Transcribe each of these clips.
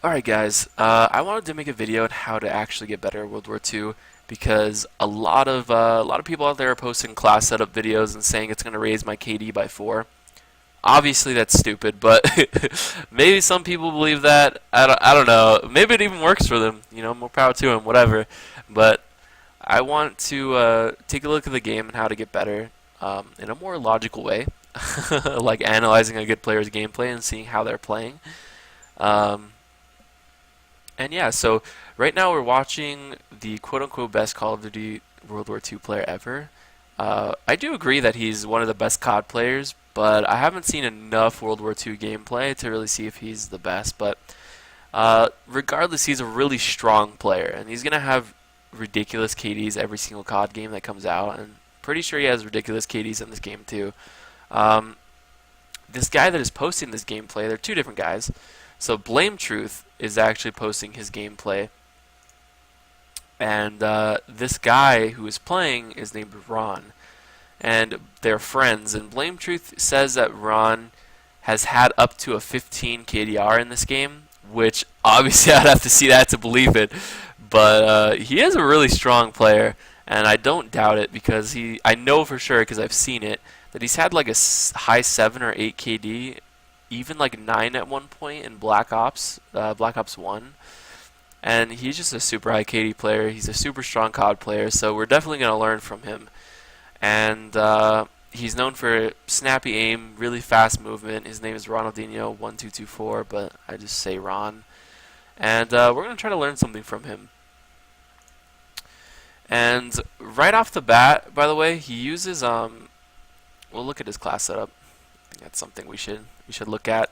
Alright guys, I wanted to make a video on how to actually get better at World War II because a lot of people out there are posting class setup videos and saying it's going to raise my KD by 4. Obviously that's stupid, but maybe some people believe that. I don't know. Maybe it even works for them. You know, more power to them, whatever. But I want to take a look at the game and how to get better in a more logical way, like analyzing a good player's gameplay and seeing how they're playing. Um, And yeah, so right now we're watching the quote-unquote best Call of Duty World War II player ever. I do agree that he's one of the best COD players, but I haven't seen enough World War II gameplay to really see if he's the best. But regardless, he's a really strong player, and he's gonna have ridiculous KDs every single COD game that comes out, and pretty sure he has ridiculous KDs in this game too. Um, this guy that is posting this gameplay, they're two different guys. So Blame Truth is actually posting his gameplay, and this guy who is playing is named Ron, and they're friends. And Blame Truth says that Ron has had up to a 15 KDR in this game, which obviously I'd have to see that to believe it. But he is a really strong player, and I don't doubt it because I know for sure because I've seen it that he's had like a high 7 or 8 KD, even like 9 at one point in Black Ops 1. And he's just a super high KD player. He's a super strong COD player, so we're definitely going to learn from him. And he's known for snappy aim, really fast movement. His name is Ronaldinho1224, but I just say Ron. And we're going to try to learn something from him. And right off the bat, by the way, he uses we'll look at his class setup. I think that's something we should look at.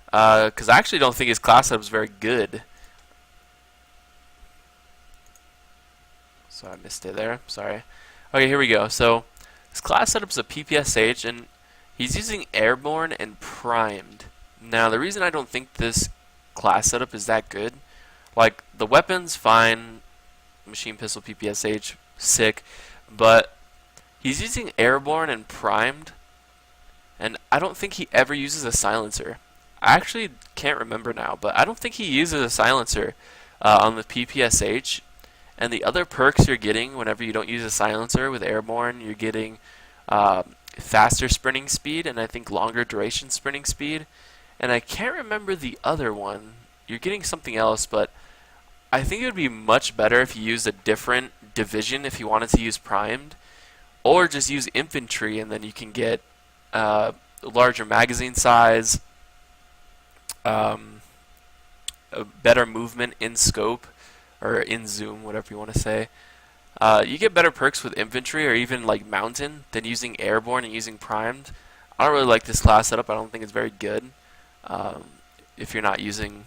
Because I actually don't think his class setup is very good. So I missed it there. Sorry. Okay, here we go. So his class setup is a PPSH, and he's using Airborne and Primed. Now, the reason I don't think this class setup is that good, like the weapons, fine, machine pistol, PPSH, sick, but he's using Airborne and Primed, and I don't think he ever uses a silencer. I actually can't remember now, but I don't think he uses a silencer on the PPSH. And the other perks you're getting whenever you don't use a silencer with Airborne, you're getting faster sprinting speed and I think longer duration sprinting speed. And I can't remember the other one. You're getting something else, but I think it would be much better if you used a different division if you wanted to use primed, or just use infantry and then you can get larger magazine size, a better movement in scope, or in zoom, whatever you want to say. You get better perks with infantry or even like mountain than using airborne and using primed. I don't really like this class setup. I don't think it's very good if you're not utilizing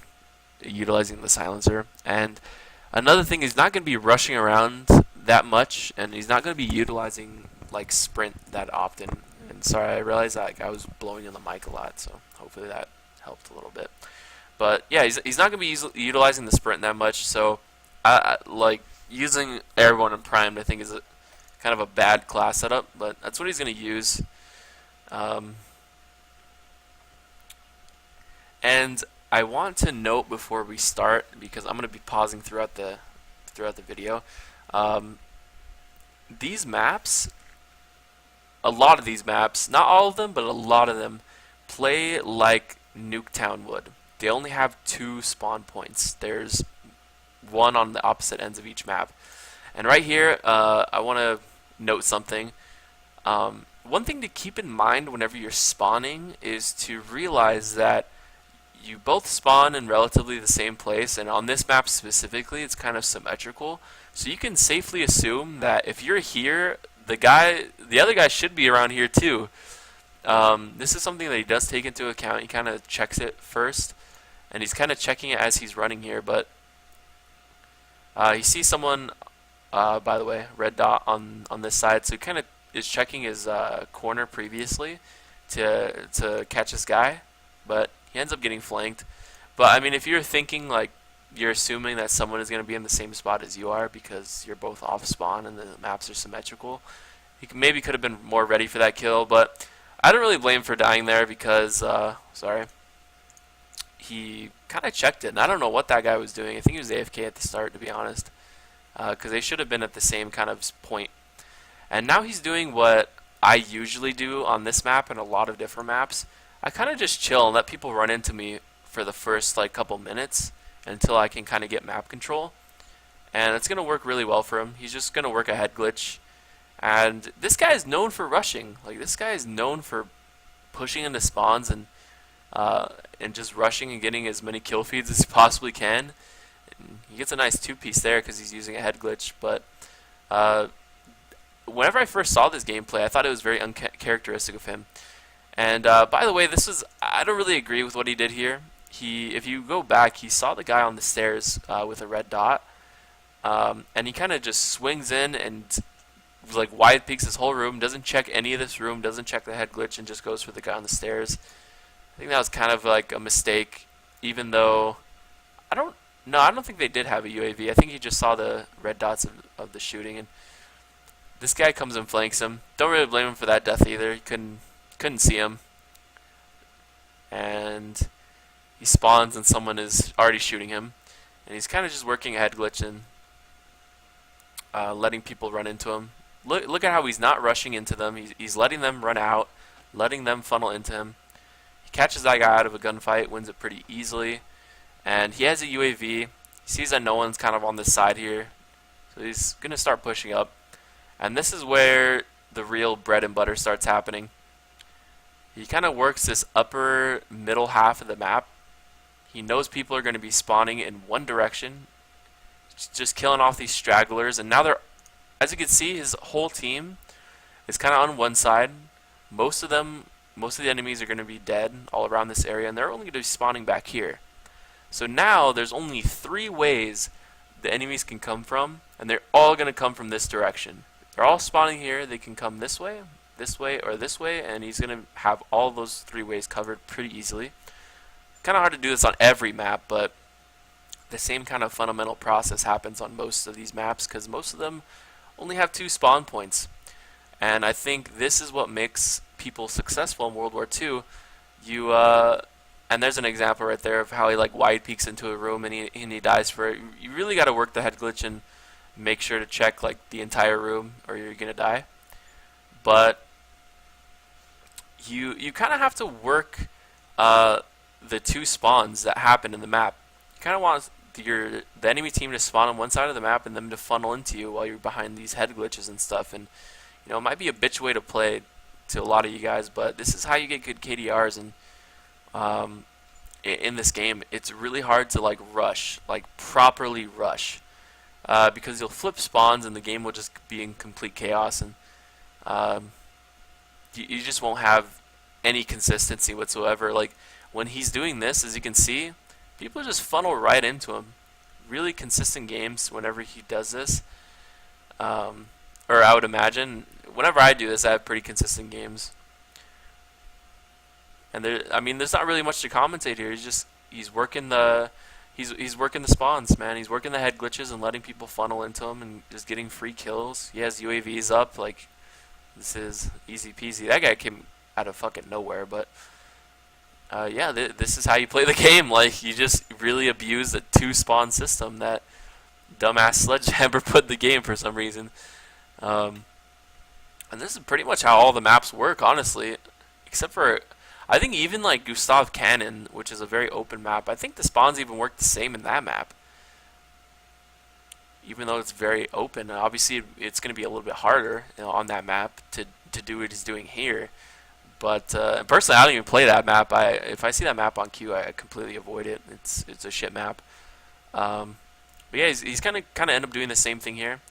the silencer. And another thing, he's not going to be rushing around that much, and he's not going to be utilizing like sprint that often. And sorry, I realized that I was blowing in the mic a lot, so hopefully that helped a little bit. But yeah, he's not going to be utilizing the sprint that much, so like using airborne and primed I think is kind of a bad class setup, but that's what he's going to use. And I want to note before we start, because I'm going to be pausing throughout the video, these maps, a lot of these maps, not all of them, but a lot of them play like Nuketown would. They only have 2 spawn points. There's one on the opposite ends of each map. And right here, I want to note something. One thing to keep in mind whenever you're spawning is to realize that you both spawn in relatively the same place, and on this map specifically, it's kind of symmetrical. So you can safely assume that if you're here, the other guy should be around here too. This is something that he does take into account. He kind of checks it first, and he's kind of checking it as he's running here, but he sees someone, by the way, red dot on this side, so he kind of is checking his corner previously to catch this guy, but he ends up getting flanked. But I mean, if you're thinking like you're assuming that someone is going to be in the same spot as you are because you're both off spawn and the maps are symmetrical, he maybe could have been more ready for that kill. But I don't really blame him for dying there because sorry. he kind of checked it. And I don't know what that guy was doing. I think he was AFK at the start, to be honest, because they should have been at the same kind of point. And now he's doing what I usually do on this map and a lot of different maps. I kind of just chill and let people run into me for the first like couple minutes until I can kind of get map control. And it's going to work really well for him. He's just going to work a head glitch. And this guy is known for rushing. Like, this guy is known for pushing into spawns and just rushing and getting as many kill feeds as he possibly can. And he gets a nice two-piece there because he's using a head glitch. But whenever I first saw this gameplay, I thought it was very uncharacteristic of him. And by the way, I don't really agree with what he did here. If you go back, he saw the guy on the stairs with a red dot. And he kind of just swings in and like wide peeks his whole room, doesn't check any of this room, doesn't check the head glitch, and just goes for the guy on the stairs. I think that was kind of like a mistake, even though I don't think they did have a UAV. I think he just saw the red dots of the shooting, and this guy comes and flanks him. Don't really blame him for that death either. He couldn't see him, and he spawns and someone is already shooting him, and he's kind of just working a head glitch and letting people run into him. Look at how he's not rushing into them. He's letting them run out, letting them funnel into him. He catches that guy out of a gunfight, wins it pretty easily. And he has a UAV. He sees that no one's kind of on this side here. So he's going to start pushing up. And this is where the real bread and butter starts happening. He kind of works this upper middle half of the map. He knows people are going to be spawning in one direction, just killing off these stragglers. And now as you can see, his whole team is kind of on one side. Most of the enemies are going to be dead all around this area, and they're only going to be spawning back here. So now there's only 3 ways the enemies can come from, and they're all going to come from this direction. They're all spawning here. They can come this way, or this way, and he's going to have all those 3 ways covered pretty easily. Kind of hard to do this on every map, but the same kind of fundamental process happens on most of these maps because most of them only have 2 spawn points. And I think this is what makes people successful in World War II. And there's an example right there of how he like wide peeks into a room and he dies for it. You really got to work the head glitch and make sure to check like the entire room or you're gonna die. But you kind of have to work the 2 spawns that happen in the map. You kind of want the enemy team to spawn on one side of the map and them to funnel into you while you're behind these head glitches and stuff. And you know, it might be a bitch way to play to a lot of you guys, but this is how you get good KDRs. And in this game, it's really hard to like rush, like properly rush, because you'll flip spawns and the game will just be in complete chaos, and you just won't have any consistency whatsoever. Like when he's doing this, as you can see, people just funnel right into him. Really consistent games whenever he does this. Or I would imagine, whenever I do this, I have pretty consistent games. And there's not really much to commentate here. He's working the spawns, man. He's working the head glitches and letting people funnel into him and just getting free kills. He has UAVs up. Like, this is easy peasy. That guy came out of fucking nowhere, but yeah, this is how you play the game. Like, you just really abuse the 2 spawn system that dumbass Sledgehammer put in the game for some reason. And this is pretty much how all the maps work, honestly, except for I think even like Gustav Cannon, which is a very open map. I think the spawns even work the same in that map, even though it's very open. Obviously, it's going to be a little bit harder, you know, on that map to do what he's doing here. But personally, I don't even play that map. If I see that map on queue, I completely avoid it. It's a shit map. But yeah, he's kind of end up doing the same thing here.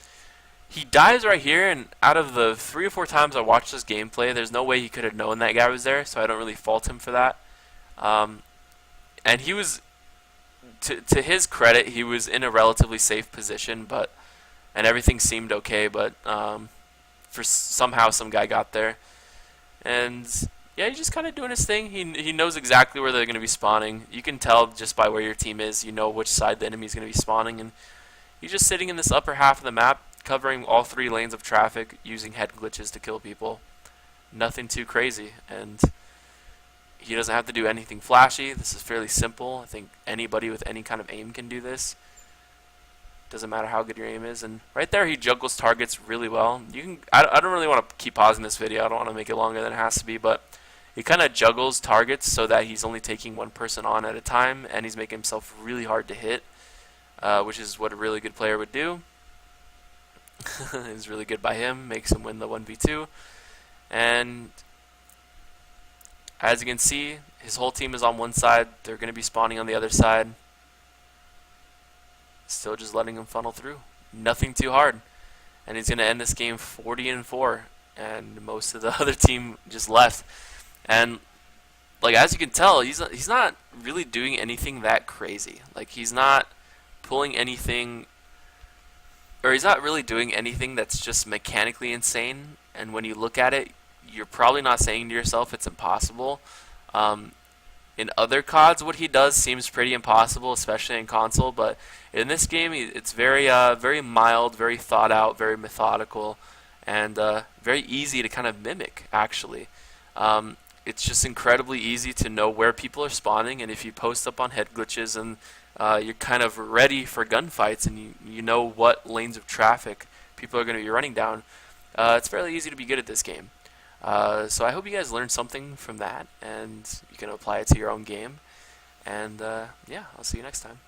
He dies right here, and out of the 3 or 4 times I watched this gameplay, there's no way he could have known that guy was there, so I don't really fault him for that. And he was, to his credit, he was in a relatively safe position, and everything seemed okay, but somehow some guy got there. And yeah, he's just kind of doing his thing. He knows exactly where they're going to be spawning. You can tell just by where your team is. You know which side the enemy is going to be spawning, and he's just sitting in this upper half of the map, covering all 3 lanes of traffic, using head glitches to kill people. Nothing too crazy, and He doesn't have to do anything flashy. This is fairly simple. I think anybody with any kind of aim can do this. Doesn't matter how good your aim is. And right there, he juggles targets really well. You can. I don't really want to keep pausing this video. I don't want to make it longer than it has to be, but he kind of juggles targets so that he's only taking one person on at a time, and he's making himself really hard to hit, which is what a really good player would do. Is really good by him. Makes him win the 1v2. And as you can see, his whole team is on one side. They're going to be spawning on the other side. Still just letting him funnel through. Nothing too hard. And he's going to end this game 40-4. And most of the other team just left. And like as you can tell, he's not really doing anything that crazy. Like he's not pulling anything, or he's not really doing anything that's just mechanically insane. And when you look at it, you're probably not saying to yourself it's impossible. In other CODs, what he does seems pretty impossible, especially in console. But in this game, it's very mild, very thought out, very methodical, and very easy to kind of mimic. Actually, it's just incredibly easy to know where people are spawning, and if you post up on head glitches and you're kind of ready for gunfights, and you know what lanes of traffic people are going to be running down, it's fairly easy to be good at this game. So I hope you guys learned something from that, and you can apply it to your own game. And yeah, I'll see you next time.